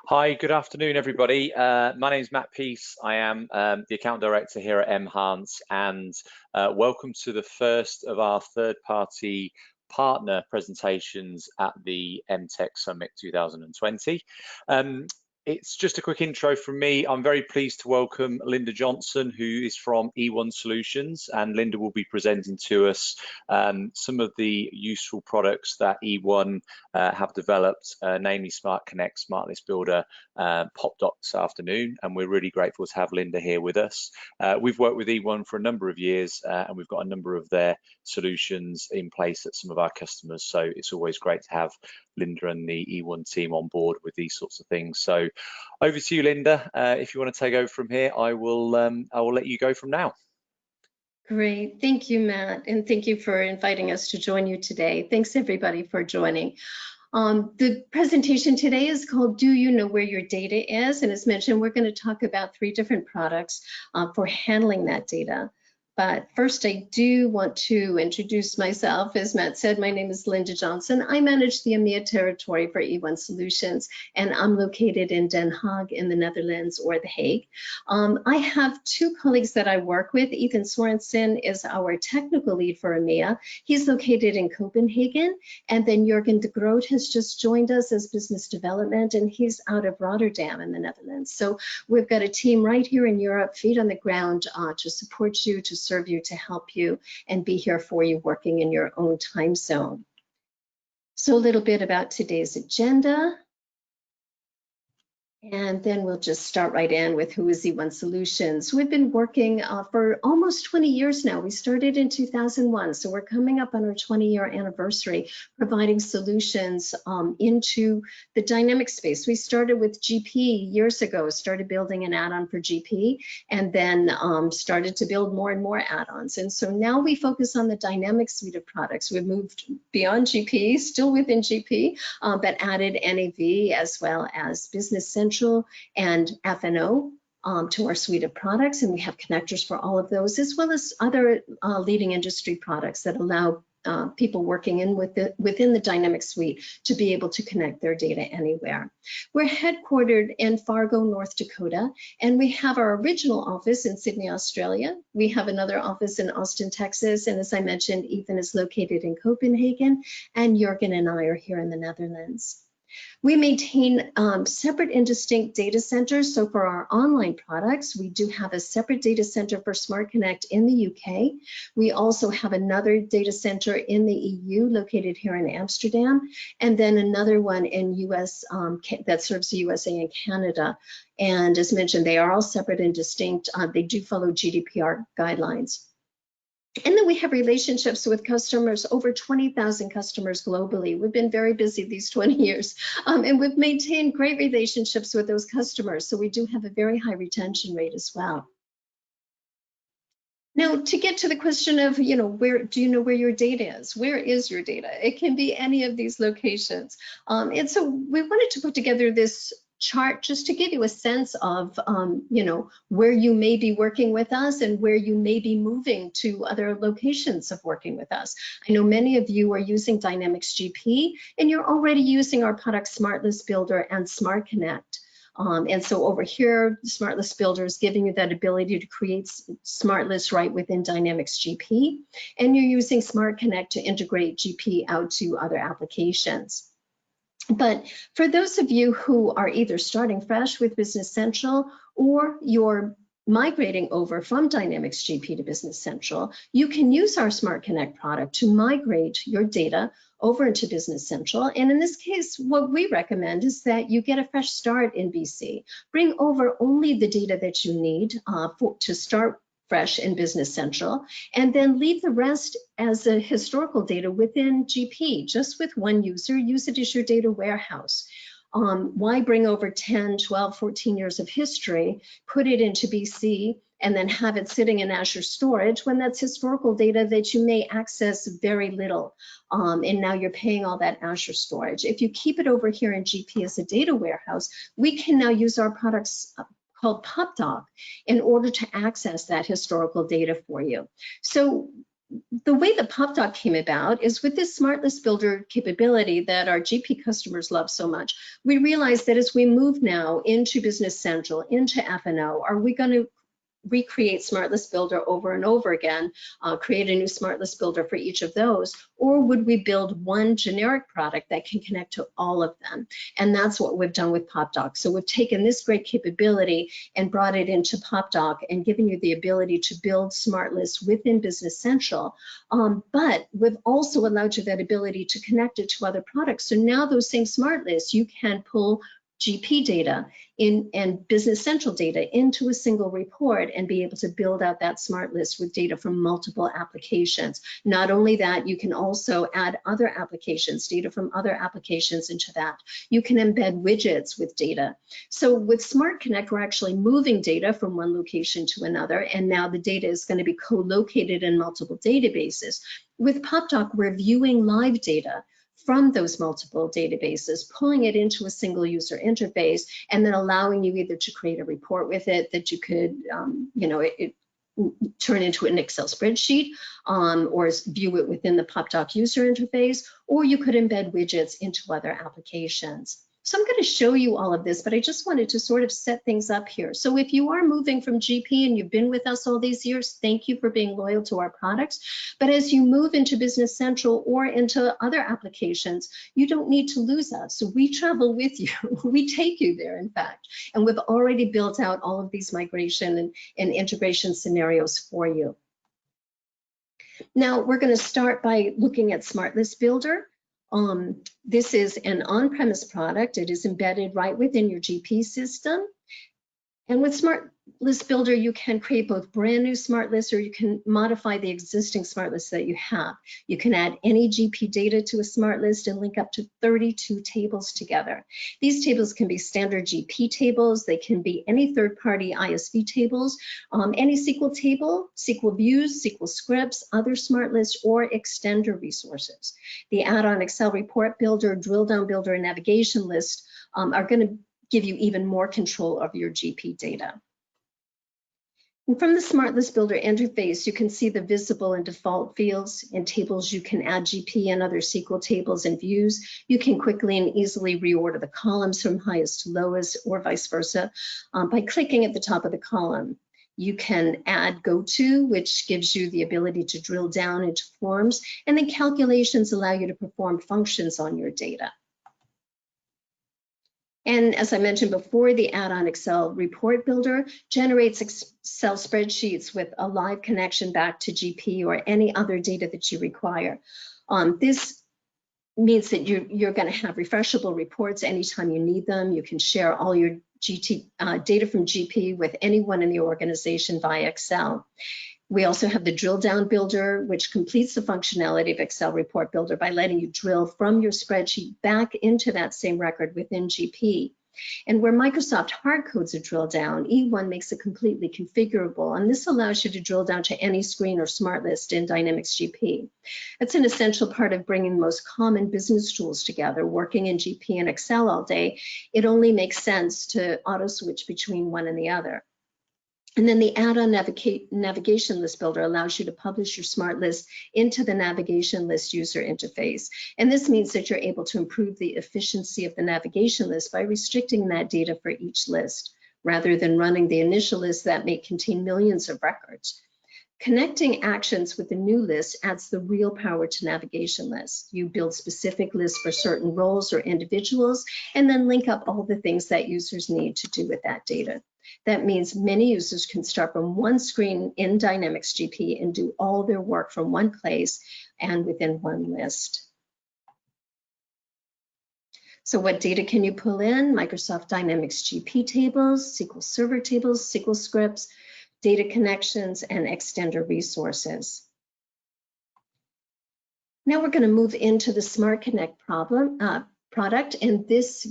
Hi, good afternoon, everybody. My name is Matt Peace. I am the account director here at Enhance, and welcome to the first of our third-party partner presentations at the MTech Summit 2020. It's just a quick intro from me. I'm very pleased to welcome Linda Johnson, who is from eOne Solutions, and Linda will be presenting to us some of the useful products that eOne have developed, namely SmartConnect, SmartList Builder, popped up this afternoon, and we're really grateful to have Linda here with us. We've worked with eOne for a number of years, and we've got a number of their solutions in place at some of our customers, so it's always great to have Linda and the eOne team on board with these sorts of things. So over to you, Linda. If you want to take over from here, I will let you go from now. Great, thank you, Matt, and thank you for inviting us to join you today. Thanks everybody for joining. The presentation today is called Do You Know Where Your Data Is? And as mentioned, we're going to talk about 3 different products for handling that data. But first, I do want to introduce myself. As Matt said, my name is Linda Johnson. I manage the EMEA territory for eOne Solutions, and I'm located in Den Haag in the Netherlands, or The Hague. I have 2 colleagues that I work with. Ethan Sorensen is our technical lead for EMEA. He's located in Copenhagen. And then Jurgen de Groot has just joined us as business development, and he's out of Rotterdam in the Netherlands. So we've got a team right here in Europe, feet on the ground, to support you, to serve you, to help you, and be here for you working in your own time zone. So a little bit about today's agenda. And then we'll just start right in with who is eOne Solutions. We've been working for almost 20 years now. We started in 2001, so we're coming up on our 20-year anniversary, providing solutions into the dynamic space. We started with GP years ago, started building an add-on for GP, and then started to build more and more add-ons. And so now we focus on the dynamic suite of products. We've moved beyond GP, still within GP, but added NAV as well as Business Central and F&O to our suite of products, and we have connectors for all of those, as well as other leading industry products that allow people working within the dynamic suite to be able to connect their data anywhere. We're headquartered in Fargo, North Dakota, and we have our original office in Sydney, Australia. We have another office in Austin, Texas, and as I mentioned, Ethan is located in Copenhagen, and Jurgen and I are here in the Netherlands. We maintain separate and distinct data centers. So for our online products, we do have a separate data center for SmartConnect in the UK. We also have another data center in the EU located here in Amsterdam, and then another one in US that serves the USA and Canada. And as mentioned, they are all separate and distinct. They do follow GDPR guidelines. And then we have relationships with customers, over 20,000 customers globally. We've been very busy these 20 years, and we've maintained great relationships with those customers. So we do have a very high retention rate as well. Now, to get to the question of, where do you know where your data is? Where is your data? It can be any of these locations. And so we wanted to put together this chart just to give you a sense of, where you may be working with us and where you may be moving to other locations of working with us. I know many of you are using Dynamics GP, and you're already using our product SmartList Builder and SmartConnect. And so over here, SmartList Builder is giving you that ability to create smart lists right within Dynamics GP, and you're using SmartConnect to integrate GP out to other applications. But for those of you who are either starting fresh with Business Central or you're migrating over from Dynamics GP to Business Central, you can use our SmartConnect product to migrate your data over into Business Central. And in this case, what we recommend is that you get a fresh start in BC. Bring over only the data that you need to start fresh in Business Central, and then leave the rest as a historical data within GP, just with one user. Use it as your data warehouse. Why bring over 10, 12, 14 years of history, put it into BC, and then have it sitting in Azure storage when that's historical data that you may access very little, and now you're paying all that Azure storage. If you keep it over here in GP as a data warehouse, we can now use our products called PubDoc in order to access that historical data for you. So the way the PopDoc came about is with this SmartList Builder capability that our GP customers love so much. We realized that as we move now into Business Central, into F&O, are we going to recreate SmartList Builder over and over again, create a new SmartList Builder for each of those, or would we build one generic product that can connect to all of them? And that's what we've done with PopDoc. So we've taken this great capability and brought it into PopDoc and given you the ability to build SmartList within Business Central, but we've also allowed you that ability to connect it to other products. So now those same SmartLists, you can pull GP data and Business Central data into a single report and be able to build out that smart list with data from multiple applications. Not only that, you can also add other applications, data from other applications into that. You can embed widgets with data. So with SmartConnect, we're actually moving data from one location to another, and now the data is going to be co-located in multiple databases. With PopDoc, we're viewing live data from those multiple databases, pulling it into a single user interface, and then allowing you either to create a report with it that you could, turn into an Excel spreadsheet, or view it within the PopDoc user interface, or you could embed widgets into other applications. So I'm going to show you all of this, but I just wanted to sort of set things up here. So if you are moving from GP and you've been with us all these years, thank you for being loyal to our products. But as you move into Business Central or into other applications, you don't need to lose us. So we travel with you. We take you there, in fact. And we've already built out all of these migration and integration scenarios for you. Now we're going to start by looking at SmartList Builder. This is an on-premise product. It is embedded right within your GP system. And with SmartList Builder, you can create both brand new smart lists, or you can modify the existing smart lists that you have. You can add any GP data to a smart list and link up to 32 tables together. These tables can be standard GP tables. They can be any third-party ISV tables, any SQL table, SQL views, SQL scripts, other smart lists, or extender resources. The add-on Excel report builder, drill down builder, and navigation list are going to give you even more control of your GP data. And from the SmartList Builder interface, you can see the visible and default fields. In tables, you can add GP and other SQL tables and views. You can quickly and easily reorder the columns from highest to lowest, or vice versa, by clicking at the top of the column. You can add go-to, which gives you the ability to drill down into forms, and then calculations allow you to perform functions on your data. And as I mentioned before, the add-on Excel report builder generates Excel spreadsheets with a live connection back to GP or any other data that you require. This means that you're going to have refreshable reports anytime you need them. You can share all your data from GP with anyone in the organization via Excel. We also have the drill down builder, which completes the functionality of Excel report builder by letting you drill from your spreadsheet back into that same record within GP. And where Microsoft hard codes a drill down, eOne makes it completely configurable, and this allows you to drill down to any screen or smart list in Dynamics GP. It's an essential part of bringing the most common business tools together. Working in GP and Excel all day, it only makes sense to auto switch between one and the other. And then the add-on navigation list builder allows you to publish your smart list into the navigation list user interface. And this means that you're able to improve the efficiency of the navigation list by restricting that data for each list, rather than running the initial list that may contain millions of records. Connecting actions with the new list adds the real power to navigation lists. You build specific lists for certain roles or individuals, and then link up all the things that users need to do with that data. That means many users can start from one screen in Dynamics GP and do all their work from one place and within one list. So what data can you pull in? Microsoft Dynamics GP tables, SQL Server tables, SQL scripts, data connections, and extender resources. Now we're going to move into the SmartConnect product, and this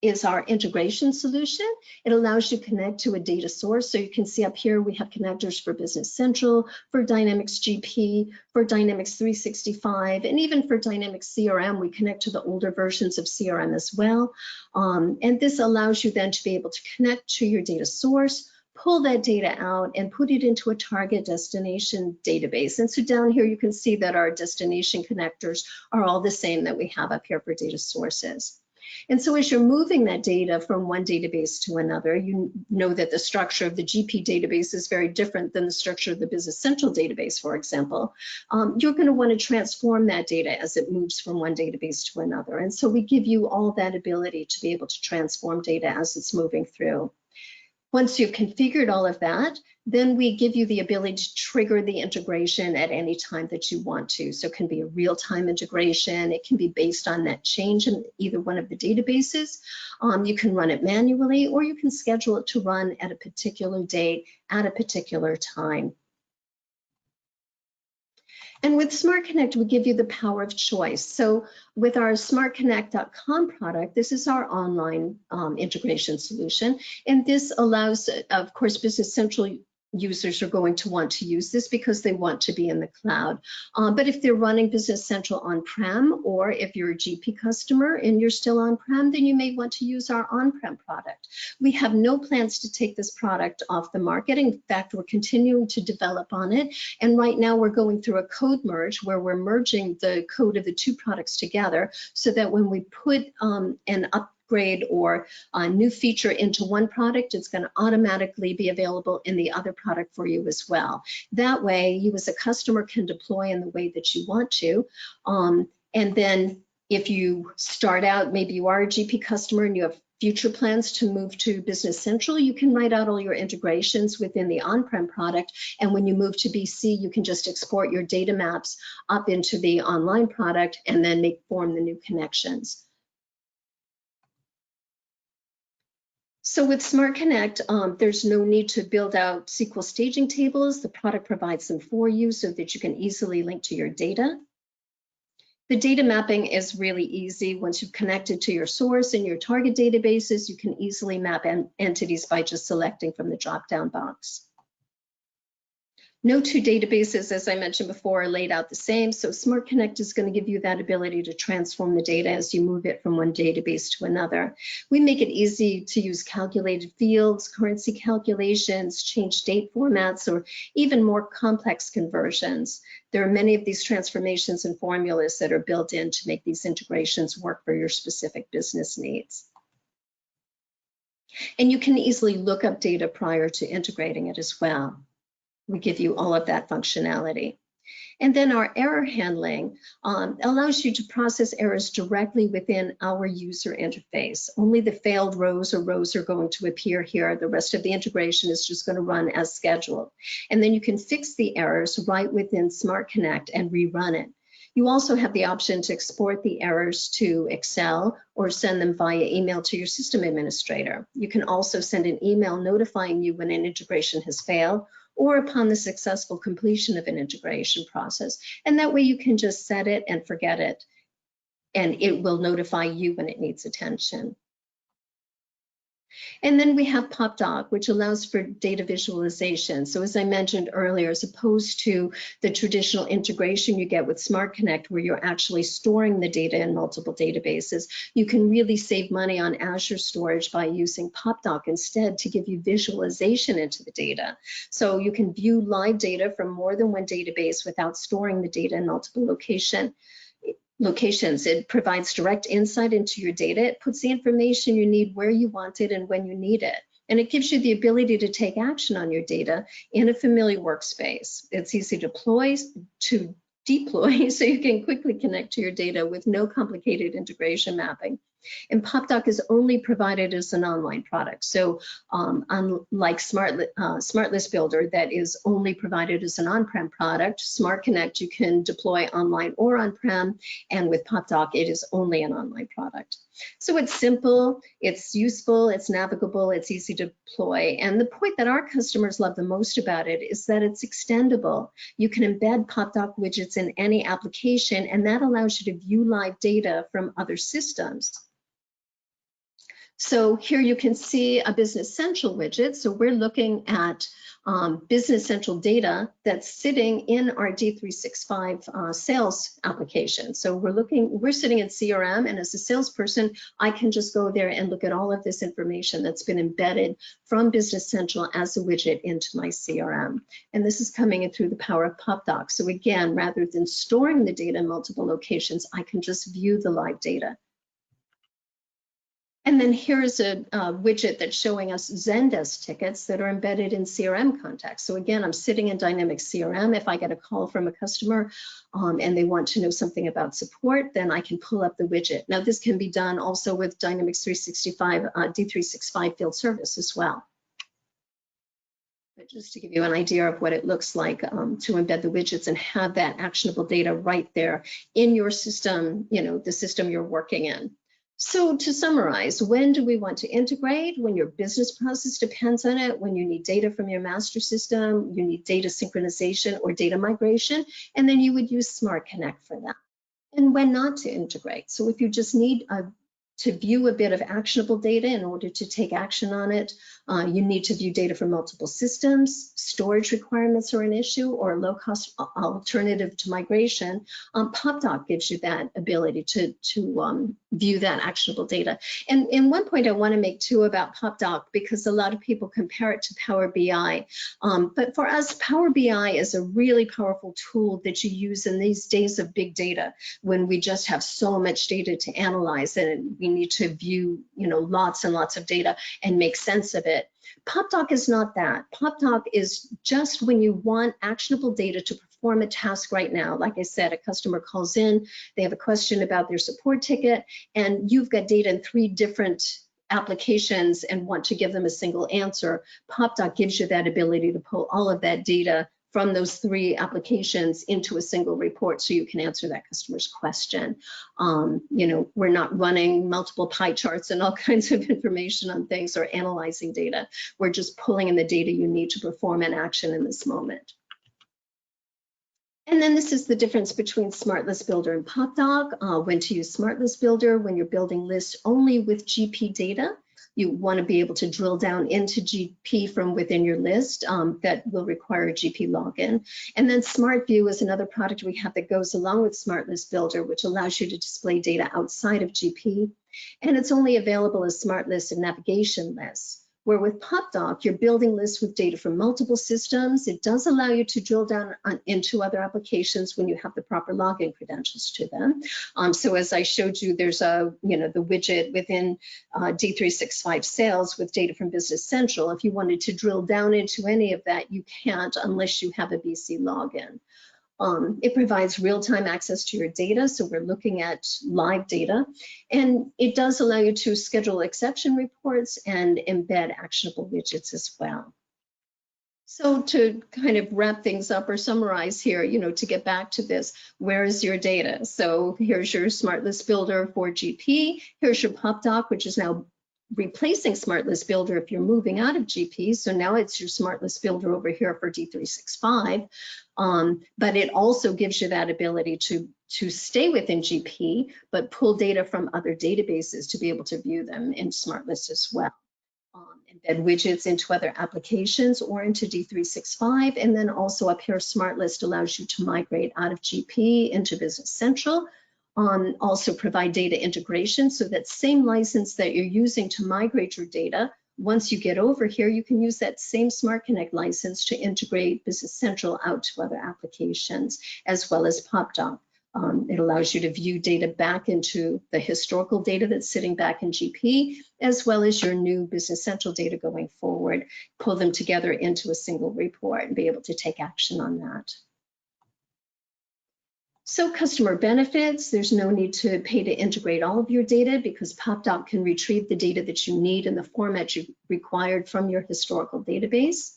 is our integration solution. It allows you to connect to a data source. So you can see up here, we have connectors for Business Central, for Dynamics GP, for Dynamics 365, and even for Dynamics CRM, we connect to the older versions of CRM as well. And this allows you then to be able to connect to your data source, pull that data out and put it into a target destination database. And so down here, you can see that our destination connectors are all the same that we have up here for data sources. And so as you're moving that data from one database to another, you know that the structure of the GP database is very different than the structure of the Business Central database, for example. You're going to want to transform that data as it moves from one database to another. And so we give you all that ability to be able to transform data as it's moving through. Once you've configured all of that, then we give you the ability to trigger the integration at any time that you want to. So it can be a real-time integration. It can be based on that change in either one of the databases. You can run it manually, or you can schedule it to run at a particular date at a particular time. And with SmartConnect, we give you the power of choice. So with our SmartConnect.com product, this is our online integration solution. And this allows, of course, Business Central users are going to want to use this because they want to be in the cloud. But if they're running Business Central on-prem, or if you're a GP customer and you're still on-prem, then you may want to use our on-prem product. We have no plans to take this product off the market. In fact, we're continuing to develop on it. And right now we're going through a code merge where we're merging the code of the two products together so that when we put an upgrade or a new feature into one product, it's going to automatically be available in the other product for you as well. That way, you as a customer can deploy in the way that you want to. And then if you start out, maybe you are a GP customer and you have future plans to move to Business Central, you can write out all your integrations within the on-prem product. And when you move to BC, you can just export your data maps up into the online product and then form the new connections. So with SmartConnect, there's no need to build out SQL staging tables. The product provides them for you so that you can easily link to your data. The data mapping is really easy. Once you've connected to your source and your target databases, you can easily map entities by just selecting from the drop-down box. No two databases, as I mentioned before, are laid out the same, so SmartConnect is going to give you that ability to transform the data as you move it from one database to another. We make it easy to use calculated fields, currency calculations, change date formats, or even more complex conversions. There are many of these transformations and formulas that are built in to make these integrations work for your specific business needs. And you can easily look up data prior to integrating it as well. We give you all of that functionality. And then our error handling allows you to process errors directly within our user interface. Only the failed rows or rows are going to appear here. The rest of the integration is just going to run as scheduled. And then you can fix the errors right within SmartConnect and rerun it. You also have the option to export the errors to Excel or send them via email to your system administrator. You can also send an email notifying you when an integration has failed, or upon the successful completion of an integration process. And that way you can just set it and forget it, and it will notify you when it needs attention. And then we have PopDoc, which allows for data visualization. So as I mentioned earlier, as opposed to the traditional integration you get with SmartConnect, where you're actually storing the data in multiple databases, you can really save money on Azure storage by using PopDoc instead to give you visualization into the data. So you can view live data from more than one database without storing the data in multiple locations. It provides direct insight into your data. It puts the information you need where you want it and when you need it. And it gives you the ability to take action on your data in a familiar workspace. It's easy to deploy so you can quickly connect to your data with no complicated integration mapping. And PopDoc is only provided as an online product. So unlike SmartList Builder that is only provided as an on-prem product, SmartConnect you can deploy online or on-prem, and with PopDoc it is only an online product. So it's simple, it's useful, it's navigable, it's easy to deploy. And the point that our customers love the most about it is that it's extendable. You can embed PopDoc widgets in any application, and that allows you to view live data from other systems. So here you can see a Business Central widget. So we're looking at Business Central data that's sitting in our D365 sales application. So we're sitting in CRM, and as a salesperson, I can just go there and look at all of this information that's been embedded from Business Central as a widget into my CRM. And this is coming in through the power of PopDoc. So again, rather than storing the data in multiple locations, I can just view the live data. And then here's a widget that's showing us Zendesk tickets that are embedded in CRM contacts. So again, I'm sitting in Dynamic CRM. If I get a call from a customer and they want to know something about support, then I can pull up the widget. Now, this can be done also with Dynamics 365, D365 Field Service as well. But just to give you an idea of what it looks like to embed the widgets and have that actionable data right there in your system, the system you're working in. So to summarize, when do we want to integrate? When your business process depends on it, when you need data from your master system, you need data synchronization or data migration, and then you would use SmartConnect for that. And when not to integrate. So if you just need to view a bit of actionable data in order to take action on it, you need to view data from multiple systems, storage requirements are an issue, or a low-cost alternative to migration. PopDoc gives you that ability to view that actionable data. And one point I want to make too about PopDoc, because a lot of people compare it to Power BI. But for us, Power BI is a really powerful tool that you use in these days of big data, when we just have so much data to analyze and we need to view, lots and lots of data and make sense of it. PopDoc is not that. PopDoc is just when you want actionable data to perform a task right now. Like I said, a customer calls in, they have a question about their support ticket, and you've got data in 3 different applications and want to give them a single answer. PopDoc gives you that ability to pull all of that data from those 3 applications into a single report so you can answer that customer's question. We're not running multiple pie charts and all kinds of information on things or analyzing data. We're just pulling in the data you need to perform an action in this moment. And then this is the difference between SmartList Builder and PopDoc. When to use SmartList Builder: when you're building lists only with GP data. You want to be able to drill down into GP from within your list. That will require a GP login. And then Smart View is another product we have that goes along with SmartList Builder, which allows you to display data outside of GP. And it's only available as SmartList and navigation lists. Where with PopDoc, you're building lists with data from multiple systems. It does allow you to drill down into other applications when you have the proper login credentials to them. So as I showed you, there's the widget within D365 Sales with data from Business Central. If you wanted to drill down into any of that, you can't unless you have a BC login. It provides real-time access to your data, so we're looking at live data, and it does allow you to schedule exception reports and embed actionable widgets as well. So to kind of wrap things up or summarize here, to get back to this, where is your data? So here's your SmartList Builder for GP. Here's your PopDoc, which is now replacing SmartList Builder if you're moving out of GP. So now it's your SmartList Builder over here for D365. But it also gives you that ability to stay within GP, but pull data from other databases to be able to view them in SmartList as well. Embed widgets into other applications or into D365. And then also up here, SmartList allows you to migrate out of GP into Business Central. Also provide data integration, so that same license that you're using to migrate your data, once you get over here, you can use that same SmartConnect license to integrate Business Central out to other applications, as well as PopDoc. It allows you to view data back into the historical data that's sitting back in GP, as well as your new Business Central data going forward, pull them together into a single report and be able to take action on that. So customer benefits: there's no need to pay to integrate all of your data, because PopDoc can retrieve the data that you need in the format you required from your historical database.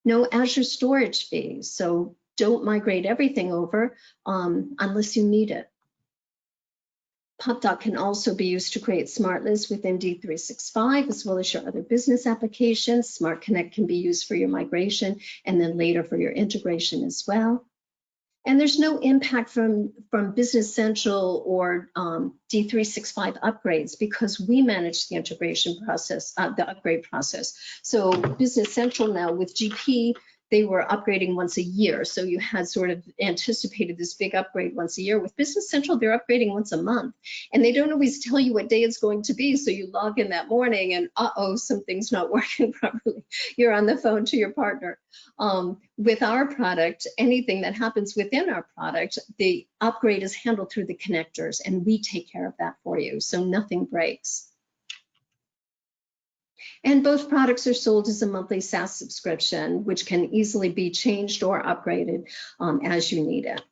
No Azure storage fees, so don't migrate everything over unless you need it. PopDoc can also be used to create smart lists within D365, as well as your other business applications. SmartConnect can be used for your migration and then later for your integration as well. And there's no impact from Business Central or D365 upgrades because we manage the integration process, the upgrade process. So Business Central now with GP, they were upgrading once a year. So you had sort of anticipated this big upgrade once a year. With Business Central, they're upgrading once a month. And they don't always tell you what day it's going to be. So you log in that morning and uh-oh, something's not working properly. You're on the phone to your partner. With our product, anything that happens within our product, the upgrade is handled through the connectors and we take care of that for you. So nothing breaks. And both products are sold as a monthly SaaS subscription, which can easily be changed or upgraded as you need it.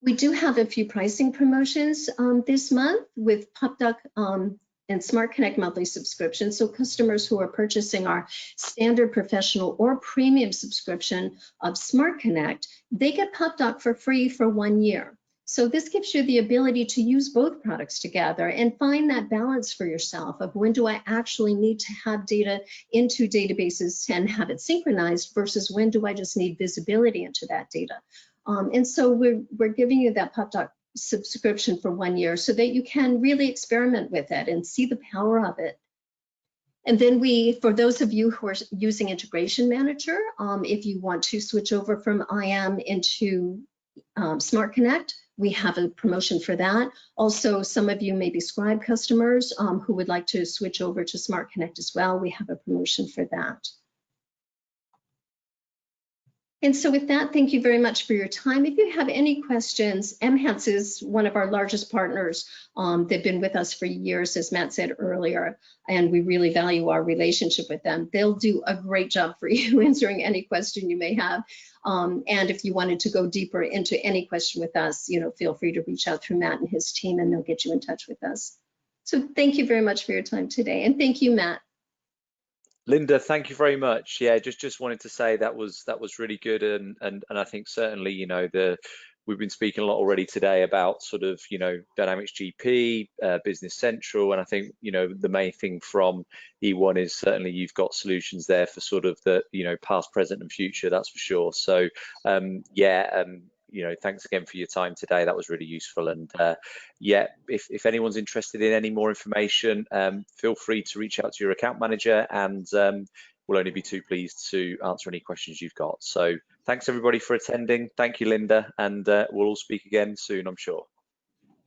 We do have a few pricing promotions this month with PupDuck and SmartConnect monthly subscription. So customers who are purchasing our standard professional or premium subscription of SmartConnect, they get PupDuck for free for 1 year. So this gives you the ability to use both products together and find that balance for yourself of when do I actually need to have data into databases and have it synchronized versus when do I just need visibility into that data. And so we're giving you that PupDuck subscription for 1 year so that you can really experiment with it and see the power of it. And then for those of you who are using Integration Manager, if you want to switch over from IAM into SmartConnect, we have a promotion for that. Also, some of you may be Scribe customers who would like to switch over to SmartConnect as well. We have a promotion for that. And so with that, thank you very much for your time. If you have any questions, Mhance is one of our largest partners. They've been with us for years, as Matt said earlier, and we really value our relationship with them. They'll do a great job for you answering any question you may have. And if you wanted to go deeper into any question with us, feel free to reach out through Matt and his team and they'll get you in touch with us. So thank you very much for your time today. And thank you, Matt. Linda, thank you very much. Yeah, just wanted to say that was really good, and I think certainly we've been speaking a lot already today about sort of Dynamics GP, Business Central, and I think the main thing from eOne is certainly you've got solutions there for sort of the past, present, and future. That's for sure. So thanks again for your time today. That was really useful. And yeah, if anyone's interested in any more information, feel free to reach out to your account manager, and we'll only be too pleased to answer any questions you've got. So thanks everybody for attending. Thank you, Linda, and we'll all speak again soon, I'm sure.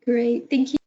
Great, thank you.